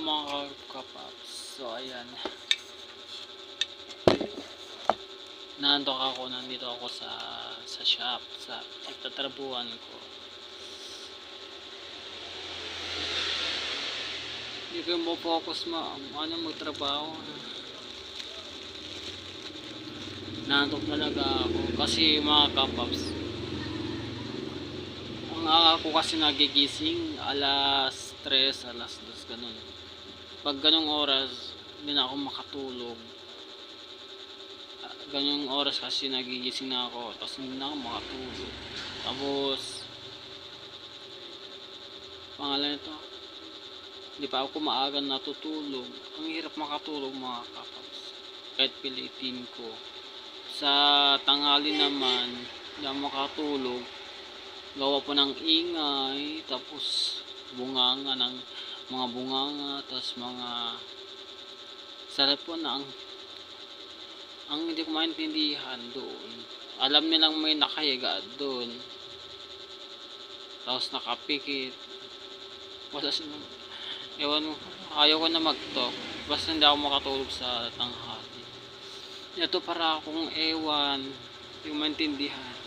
mga kapaps. So ayan, naantok ako, nandito ako sa shop, sa pagtatrabuhan ko. Hindi ko mo focus magtrabaho. Naantok talaga ako kasi mga kapaps, ang aga ko kasi nagigising alas 3, alas 2 ganun. Pag ganung oras hindi na ako makatulog. Ganung oras kasi nagigising na ako, tapos hindi na ako makatulog. Tapos pangalan nito, hindi pa ako maaga natutulog. Ang hirap makatulog mga kapaps, kahit pilitin ko. Sa tanghali naman hindi ako makatulog, gawa po ng ingay, tapos bunganga ng mga bunganga, tapos mga sarap po na ang hindi ko maintindihan doon. Alam nilang may nakahiga doon, tapos nakapikit. Wala silang, ewan mo, ayaw ko na mag-talk basta hindi ako makatulog sa tanghali. Ito para akong ewan, hindi ko maintindihan.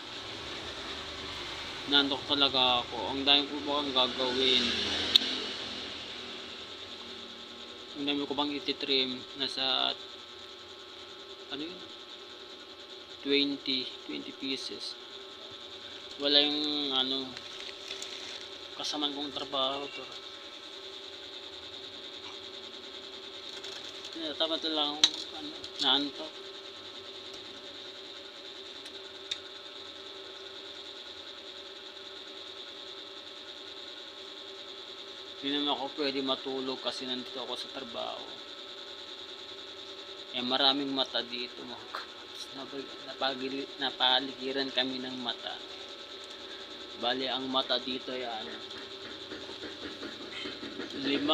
Nandok talaga ako. Ang dami ko bang gagawin. Ang dami ko bang ititrim. Nasa ano yun, 20 pieces. Wala yung kasamaan kong trabaho to. Tama lang naantok. Hindi naman ako pwede matulog kasi nandito ako sa trabaho. Maraming mata dito mga kapaps. Napaligiran kami ng mata. Bali ang mata dito yan 5.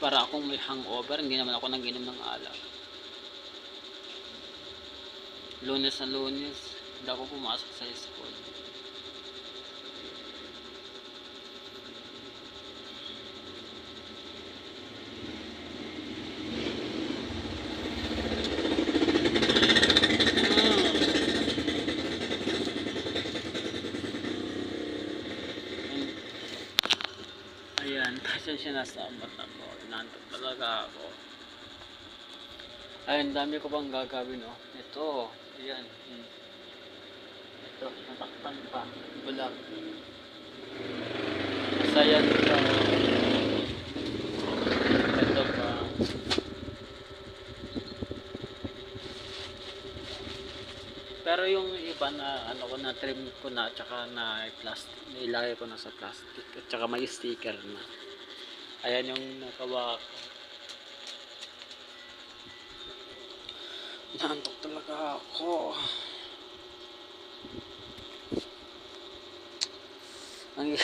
Para akong may hangover, hindi naman ako nag-inom ng alak. Lunes na Lunes hindi ako pumasok sa school. Ayan, pasensya na sa mata ko. Nantok talaga ako. Ayun, dami ko bang gagawin, oh. Ito, ayan. Ito, natakpan pa. Bulag. Masaya dito. Ito pa. Pero yung iba na ko na trim ko na, tsaka na plastic, nilagay ko na sa plastic, at tsaka may sticker na. Ayan yung nakawa ko. Naantok talaga ako. Ang